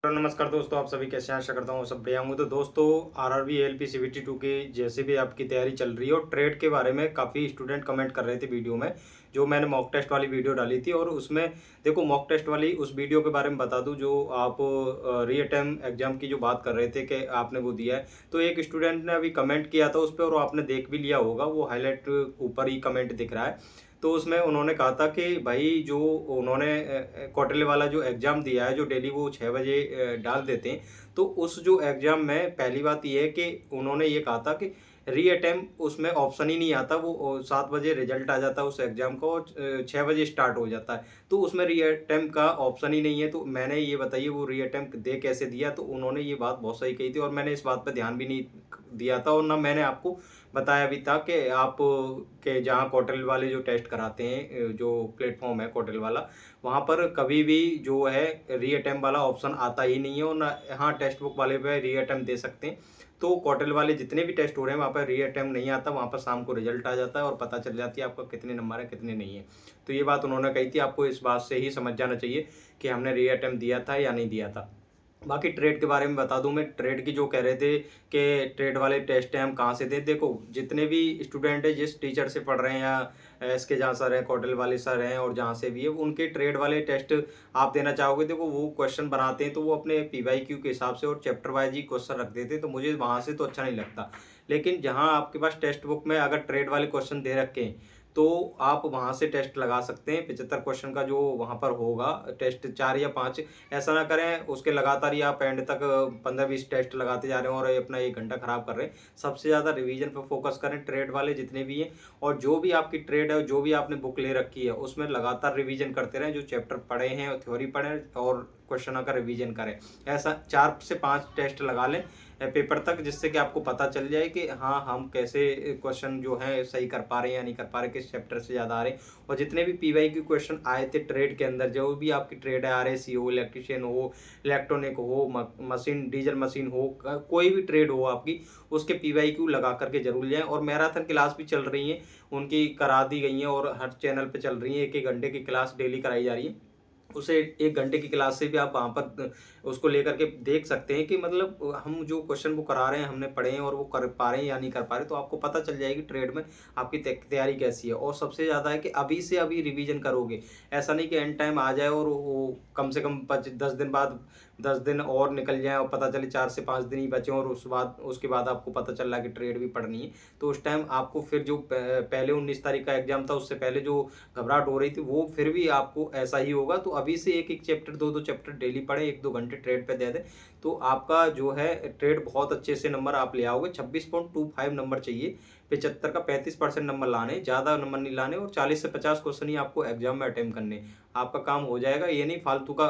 Hello नमस्कार दोस्तों, आप सभी कैसे हैं? आशा करता हूँ सब बढ़िया होंगे। तो दोस्तों, आरआरबी एलपी सीबीटी 2 की जैसे भी आपकी तैयारी चल रही है और ट्रेड के बारे में काफ़ी स्टूडेंट कमेंट कर रहे थे वीडियो में, जो मैंने मॉक टेस्ट वाली वीडियो डाली थी। और उसमें देखो, मॉक टेस्ट वाली उस वीडियो के बारे में बता दूं, जो आप री अटेम्प्ट एग्जाम की जो बात कर रहे थे कि आपने वो दिया है। तो एक स्टूडेंट ने अभी कमेंट किया था उस पर, और आपने देख भी लिया होगा, वो हाईलाइट ऊपर ही कमेंट दिख रहा है। तो उसमें उन्होंने कहा था कि भाई, जो उन्होंने क्वार्टरली वाला जो एग्ज़ाम दिया है, जो डेली वो 6 बजे डाल देते हैं, तो उस जो एग्ज़ाम में पहली बात ये है कि उन्होंने ये कहा था कि री अटेम्प्ट उसमें ऑप्शन ही नहीं आता। वो 7 बजे रिजल्ट आ जाता है उस एग्ज़ाम का, और 6 बजे स्टार्ट हो जाता है। तो उसमें री अटेम्प्ट का ऑप्शन ही नहीं है। तो मैंने ये बताइए, वो री अटेम्प्ट दे कैसे दिया? तो उन्होंने ये बात बहुत सही कही थी, और मैंने इस बात पे ध्यान भी नहीं दिया था, और ना मैंने आपको बताया भी था कि आप के जहाँ क्वार्टरली वाले जो टेस्ट कराते हैं, जो प्लेटफ़ॉर्म है क्वार्टरली वाला, वहाँ पर कभी भी जो है री अटेम्प्ट वाला ऑप्शन आता ही नहीं है। और ना, हाँ, टेक्स्ट बुक वाले पे री अटेम्प्ट दे सकते हैं। तो क्वार्टरली वाले जितने भी टेस्ट हो रहे हैं, वहाँ पर री अटेम्प्ट नहीं आता। वहाँ पर शाम को रिजल्ट आ जाता है और पता चल जाती है आपका कितने नंबर है, कितने नहीं है। तो ये बात उन्होंने कही थी, आपको इस बात से ही समझ जाना चाहिए कि हमने री अटेम्प्ट दिया था या नहीं दिया था। बाकी ट्रेड के बारे में बता दूं, मैं ट्रेड की जो कह रहे थे कि ट्रेड वाले टेस्ट हैं हम कहाँ से दें। देखो, जितने भी स्टूडेंट हैं, जिस टीचर से पढ़ रहे हैं, या एस के जहाँ सर हैं, कौटिल वाले सर हैं, और जहाँ से भी है, उनके ट्रेड वाले टेस्ट आप देना चाहोगे। देखो, वो क्वेश्चन बनाते हैं तो वो अपने पीवाईक्यू के हिसाब से और चैप्टर वाइज ही क्वेश्चन रख देते हैं, तो मुझे वहाँ से तो अच्छा नहीं लगता। लेकिन जहाँ आपके पास टेक्स्ट बुक में अगर ट्रेड वाले क्वेश्चन दे रखे हैं, तो आप वहाँ से टेस्ट लगा सकते हैं। 75 क्वेश्चन का जो वहाँ पर होगा टेस्ट, 4 या 5, ऐसा ना करें उसके लगातार ही आप एंड तक 15-20 टेस्ट लगाते जा रहे हो और अपना 1 घंटा खराब कर रहे हैं। सबसे ज़्यादा रिवीजन पे फोकस करें, ट्रेड वाले जितने भी हैं। और जो भी आपकी ट्रेड है, जो भी आपने बुक ले रखी है, उसमें लगातार रिवीजन करते रहें। जो चैप्टर पढ़े हैं और थ्योरी पढ़ें, और क्वेश्चन का रिवीजन करें। ऐसा 4 से 5 टेस्ट लगा लें पेपर तक, जिससे कि आपको पता चल जाए कि हाँ, हम कैसे क्वेश्चन जो है सही कर पा रहे हैं या नहीं कर पा रहे, किस चैप्टर से ज़्यादा आ रहे हैं। और जितने भी पीवाई के क्वेश्चन आए थे ट्रेड के अंदर, जो भी आपकी ट्रेड है, आरएसी हो, इलेक्ट्रिशियन हो, इलेक्ट्रॉनिक हो, मशीन, डीजल मशीन हो, कोई भी ट्रेड हो आपकी, उसके पीवाई क्यू लगा करके जरूर लें। और मैराथन क्लास भी चल रही है, उनकी करा दी गई है, और हर चैनल पे चल रही है। 1-1 घंटे की क्लास डेली कराई जा रही है। उसे 1 घंटे की क्लास से भी आप वहाँ पर उसको लेकर के देख सकते हैं कि मतलब हम जो क्वेश्चन वो करा रहे हैं, हमने पढ़े हैं, और वो कर पा रहे हैं या नहीं कर पा रहे। तो आपको पता चल जाएगी ट्रेड में आपकी तैयारी कैसी है। और सबसे ज़्यादा है कि अभी से अभी रिवीजन करोगे। ऐसा नहीं कि एंड टाइम आ जाए और वो कम से कम 10 दिन बाद, 10 दिन और निकल जाए और पता चले 4 से 5 दिन ही बचे, और उसके बाद आपको पता चल रहा है कि ट्रेड भी पढ़नी है। तो उस टाइम आपको फिर जो पहले 19 तारीख का एग्जाम था, उससे पहले जो घबराहट हो रही थी, वो फिर भी आपको ऐसा ही होगा। तो अभी से 1-1 चैप्टर, 2-2 चैप्टर डेली पढ़े, 1-2 घंटे ट्रेड पे दे दें, तो आपका जो है ट्रेड बहुत अच्छे से नंबर आप ले आओगे। 26.25 नंबर चाहिए। 75 का 35% नंबर लाने, ज़्यादा नंबर नहीं लाने, और 40 से 50 क्वेश्चन ही आपको एग्जाम में अटेम्प्ट करने। आपका काम हो जाएगा। ये नहीं फालतू का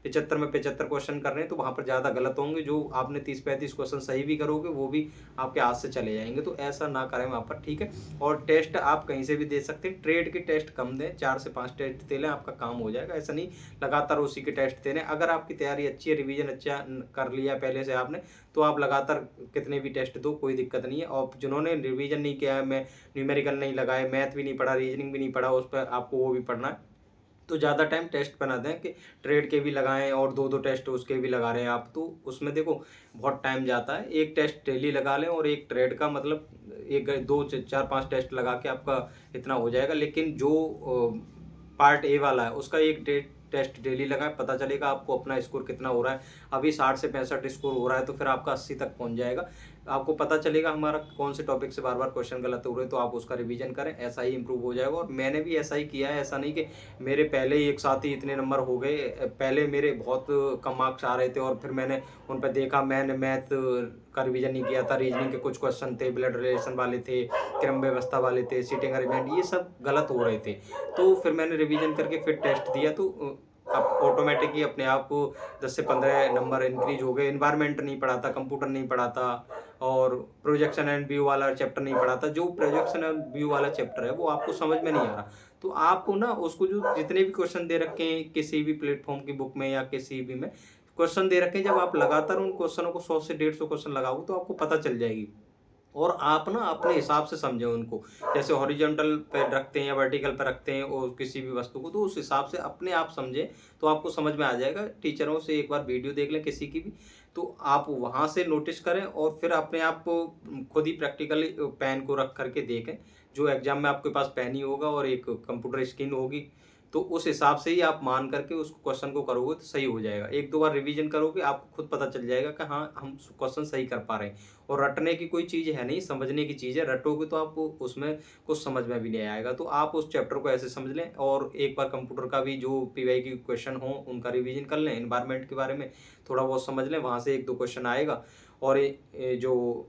75 में 75 क्वेश्चन कर रहे हैं, तो वहाँ पर ज़्यादा गलत होंगे। जो आपने 30-35 क्वेश्चन सही भी करोगे, वो भी आपके हाथ से चले जाएंगे। तो ऐसा ना करें वहाँ पर, ठीक है। और टेस्ट आप कहीं से भी दे सकते हैं। ट्रेड के टेस्ट कम दें, 4 से 5 टेस्ट दे लें, आपका काम हो जाएगा। ऐसा नहीं लगातार उसी के टेस्ट दे लें। अगर आपकी तैयारी अच्छी है, रिवीजन अच्छा कर लिया पहले से आपने, तो आप लगातार कितने भी टेस्ट दो, कोई दिक्कत नहीं है। और जिन्होंने रिवीजन नहीं किया है, मैं न्यूमेरिकल नहीं लगाए, मैथ भी नहीं पढ़ा, रीजनिंग भी नहीं पढ़ा, उस पर आपको वो भी पढ़ना है, तो ज़्यादा टाइम टेस्ट बना दें कि ट्रेड के भी लगाएं और 2-2 टेस्ट उसके भी लगा रहे हैं आप, तो उसमें देखो बहुत टाइम जाता है। एक टेस्ट डेली लगा लें, और एक ट्रेड का मतलब एक 2 4 5 टेस्ट लगा के आपका इतना हो जाएगा। लेकिन जो पार्ट ए वाला है, उसका एक टेस्ट डेली लगाएं, पता चलेगा आपको अपना स्कोर कितना हो रहा है। अभी 60 से 65 स्कोर हो रहा है, तो फिर आपका 80 तक पहुंच जाएगा। आपको पता चलेगा हमारा कौन से टॉपिक से बार बार क्वेश्चन गलत हो रहे हैं, तो आप उसका रिवीजन करें, ऐसा ही इंप्रूव हो जाएगा। और मैंने भी ऐसा ही किया है। ऐसा नहीं कि मेरे पहले ही एक साथ ही इतने नंबर हो गए। पहले मेरे बहुत कम मार्क्स आ रहे थे, और फिर मैंने उन पर देखा, मैंने मैथ का रिवीजन नहीं किया था, रीजनिंग के कुछ क्वेश्चन थे, ब्लड रिलेशन वाले थे, क्रम व्यवस्था वाले थे, सीटिंग अरेंजमेंट, ये सब गलत हो रहे थे। तो फिर मैंने रिवीजन करके फिर टेस्ट दिया, तो अब ऑटोमेटिक ही अपने आप 10 से 15 नंबर इंक्रीज हो गए। इन्वायरमेंट नहीं पढ़ा था, कंप्यूटर नहीं पढ़ा था, और प्रोजेक्शन एंड व्यू वाला चैप्टर नहीं पढ़ा था। जो प्रोजेक्शन एंड व्यू वाला चैप्टर है, वो आपको समझ में नहीं आ रहा, तो आपको ना उसको, जो जितने भी क्वेश्चन दे रखे हैं किसी भी प्लेटफॉर्म की बुक में या किसी भी में क्वेश्चन दे रखे हैं, जब आप लगातार उन क्वेश्चनों को 100 से 150 क्वेश्चन लगाओगे, तो आपको पता चल जाएगी और आप ना अपने हिसाब से समझें उनको। जैसे हॉरिजॉन्टल पे रखते हैं या वर्टिकल पे रखते हैं और किसी भी वस्तु को, तो उस हिसाब से अपने आप समझें, तो आपको समझ में आ जाएगा। टीचरों से एक बार वीडियो देख लें किसी की भी, तो आप वहाँ से नोटिस करें और फिर अपने आप को खुद ही प्रैक्टिकली पेन को रख कर के देखें। जो एग्ज़ाम में आपके पास पेन ही होगा और एक कंप्यूटर स्क्रीन होगी, तो उस हिसाब से ही आप मान करके उस क्वेश्चन को करोगे तो सही हो जाएगा। 1-2 बार रिवीजन करोगे, आपको खुद पता चल जाएगा कि हाँ, हम क्वेश्चन सही कर पा रहे हैं। और रटने की कोई चीज़ है नहीं, समझने की चीज़ है। रटोगे तो आपको उसमें कुछ समझ में भी नहीं आएगा। तो आप उस चैप्टर को ऐसे समझ लें और एक बार कंप्यूटर का भी जो पीवाई की क्वेश्चन हो उनका रिवीजन कर लें। एनवायरनमेंट के बारे में थोड़ा बहुत समझ लें, वहाँ से 1-2 क्वेश्चन आएगा। और जो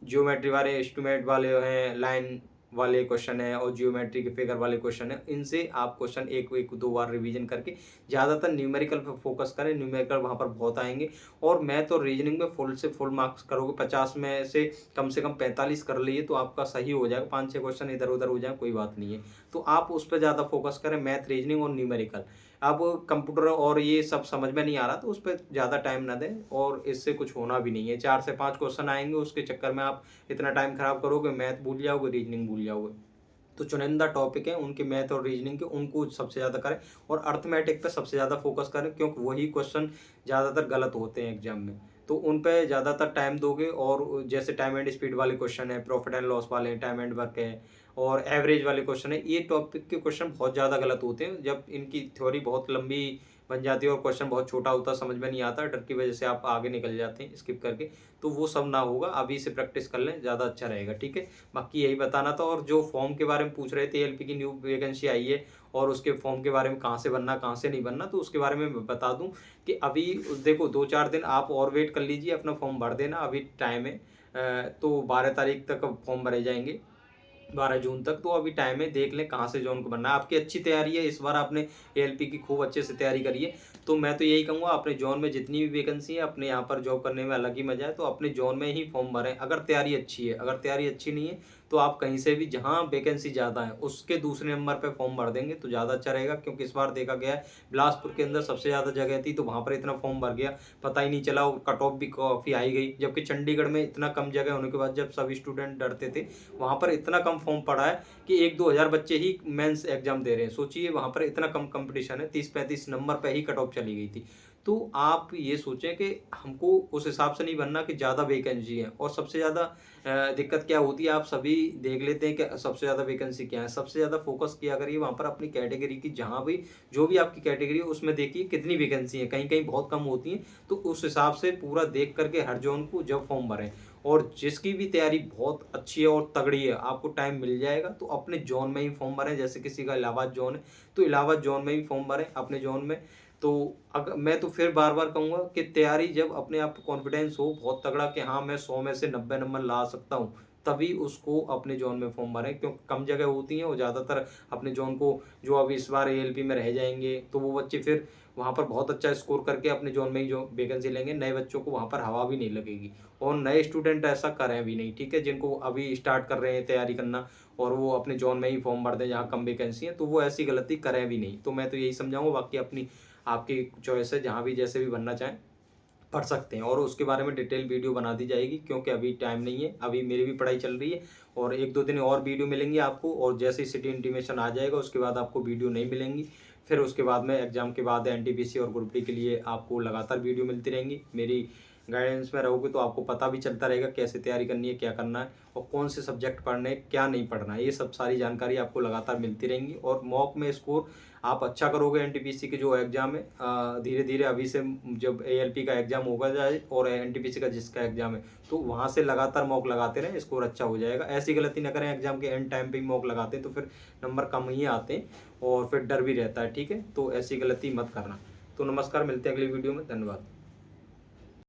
ज्योमेट्री वाले, एस्टीमेट वाले हैं, लाइन वाले क्वेश्चन है और जियोमेट्री के फिगर वाले क्वेश्चन है, इनसे आप क्वेश्चन एक एक दो बार रिवीजन करके ज़्यादातर न्यूमेरिकल पे फोकस करें। न्यूमेरिकल वहाँ पर बहुत आएंगे। और मैथ और रीजनिंग में फुल से फुल मार्क्स करोगे, 50 में से कम 45 कर लिए तो आपका सही हो जाएगा। 5-6 क्वेश्चन इधर उधर हो जाए कोई बात नहीं है। तो आप उस पर ज़्यादा फोकस करें, मैथ, रीजनिंग और न्यूमेरिकल। अब कंप्यूटर और ये सब समझ में नहीं आ रहा तो उस पर ज़्यादा टाइम ना दें, और इससे कुछ होना भी नहीं है। 4 से 5 क्वेश्चन आएंगे, उसके चक्कर में आप इतना टाइम खराब करोगे, मैथ भूल जाओगे, रीजनिंग भूल जाओगे। तो चुनिंदा टॉपिक है उनके, मैथ और रीजनिंग के, उनको सबसे ज़्यादा करें। और अर्थमेटिक पे सबसे ज़्यादा फोकस करें, क्योंकि वही क्वेश्चन ज़्यादातर गलत होते हैं एग्जाम में। तो उन पे ज़्यादातर टाइम दोगे। और जैसे टाइम एंड स्पीड वाले क्वेश्चन है, प्रॉफिट एंड लॉस वाले हैं, टाइम एंड वर्क है और एवरेज वाले क्वेश्चन है, ये टॉपिक के क्वेश्चन बहुत ज़्यादा गलत होते हैं। जब इनकी थ्योरी बहुत लंबी बन जाती है और क्वेश्चन बहुत छोटा होता है, समझ में नहीं आता, डर की वजह से आप आगे निकल जाते हैं स्किप करके। तो वो सब ना होगा, अभी से प्रैक्टिस कर लें, ज़्यादा अच्छा रहेगा। ठीक है, बाकी यही बताना था। और जो फॉर्म के बारे में पूछ रहे थे, एएलपी की न्यू वैकेंसी आई है और उसके फॉर्म के बारे में कहाँ से बनना, कहाँ से नहीं बनना, तो उसके बारे में मैं बता दूं कि अभी देखो 2-4 दिन आप और वेट कर लीजिए, अपना फॉर्म भर देना, अभी टाइम है। तो 12 तारीख तक फॉर्म भरे जाएंगे, 12 जून तक। तो अभी टाइम है, देख लें कहाँ से जॉन को बनना है। आपकी अच्छी तैयारी है, इस बार आपने एएलपी की खूब अच्छे से तैयारी करी है। तो मैं तो यही कहूँगा, अपने जोन में जितनी भी वैकेंसी है, अपने यहाँ पर जॉब करने में अलग ही मजा है। तो अपने जोन में ही फॉर्म भरें अगर तैयारी अच्छी है। अगर तैयारी अच्छी नहीं है तो आप कहीं से भी, जहाँ वैकेंसी ज़्यादा है उसके दूसरे नंबर पर फॉर्म भर देंगे तो ज़्यादा अच्छा रहेगा। क्योंकि इस बार देखा गया है बिलासपुर के अंदर सबसे ज़्यादा जगह थी, तो वहाँ पर इतना फॉर्म भर गया, पता ही नहीं चला, और कट ऑफ भी काफ़ी आई गई। जबकि चंडीगढ़ में इतना कम जगह होने के बाद जब सभी स्टूडेंट डरते थे, वहाँ पर इतना कम फॉर्म पड़ा है कि 1-2 हज़ार बच्चे ही मेंस एग्जाम दे रहे हैं। सोचिए वहाँ पर इतना कम कंपटीशन है, 30-35 नंबर पे ही कट ऑफ चली गई थी। तो आप ये सोचें कि हमको उस हिसाब से नहीं बनना कि ज़्यादा वैकेंसी है। और सबसे ज़्यादा दिक्कत क्या होती है, आप सभी देख लेते हैं कि सबसे ज़्यादा वैकेंसी क्या है। सबसे ज़्यादा फोकस किया करिए वहाँ पर अपनी कैटेगरी की, जहाँ भी जो भी आपकी कैटेगरी है उसमें देखिए कितनी वैकेंसी है, कहीं कहीं बहुत कम होती हैं। तो उस हिसाब से पूरा देख करके हर जोन को जब फॉर्म भरें। और जिसकी भी तैयारी बहुत अच्छी है और तगड़ी है, आपको टाइम मिल जाएगा तो अपने जोन में ही फॉर्म भरें। जैसे किसी का इलाहाबाद जोन है तो इलाहाबाद जोन में ही फॉर्म भरें अपने जोन में। तो अगर मैं तो फिर बार बार कहूँगा कि तैयारी, जब अपने आप को कॉन्फिडेंस हो बहुत तगड़ा कि हाँ मैं 100 में से 90 नंबर ला सकता हूँ, तभी उसको अपने जोन में फॉर्म भरें। क्योंकि कम जगह होती हैं और ज़्यादातर अपने जोन को, जो अब इस बार एएलपी में रह जाएंगे तो वो बच्चे फिर वहाँ पर बहुत अच्छा स्कोर करके अपने जोन में ही जो वैकेंसी लेंगे। नए बच्चों को वहाँ पर हवा भी नहीं लगेगी और नए स्टूडेंट ऐसा करें भी नहीं। ठीक है, जिनको अभी स्टार्ट कर रहे हैं तैयारी करना और वो अपने जोन में ही फॉर्म भर दें जहाँ कम वैकेंसी है, तो वो ऐसी गलती करें भी नहीं। तो मैं तो यही समझाऊंगा, बाकी अपनी आपकी चॉइस है, जहाँ भी जैसे भी बनना चाहें पढ़ सकते हैं। और उसके बारे में डिटेल वीडियो बना दी जाएगी, क्योंकि अभी टाइम नहीं है, अभी मेरी भी पढ़ाई चल रही है। और 1-2 दिन और वीडियो मिलेंगी आपको, और जैसे ही सिटी इंटीमेशन आ जाएगा उसके बाद आपको वीडियो नहीं मिलेंगी। फिर उसके बाद में एग्जाम के बाद एनटीपीसी और ग्रुप डी के लिए आपको लगातार वीडियो मिलती रहेंगी। मेरी गाइडेंस में रहोगे तो आपको पता भी चलता रहेगा कैसे तैयारी करनी है, क्या करना है और कौन से सब्जेक्ट पढ़ने हैं, क्या नहीं पढ़ना है। ये सब सारी जानकारी आपको लगातार मिलती रहेंगी। और मॉक में स्कोर आप अच्छा करोगे। एनटीपीसी के जो एग्ज़ाम है, धीरे धीरे अभी से, जब एएलपी का एग्ज़ाम होगा जाए और एनटीपीसी का जिसका एग्ज़ाम है, तो वहाँ से लगातार मॉक लगाते रहें, स्कोर अच्छा हो जाएगा। ऐसी गलती ना करें, एग्ज़ाम के एंड टाइम पे ही मॉक लगाते हैं तो फिर नंबर कम ही आते हैं और फिर डर भी रहता है। ठीक है, तो ऐसी गलती मत करना। तो नमस्कार, मिलते हैं अगली वीडियो में, धन्यवाद।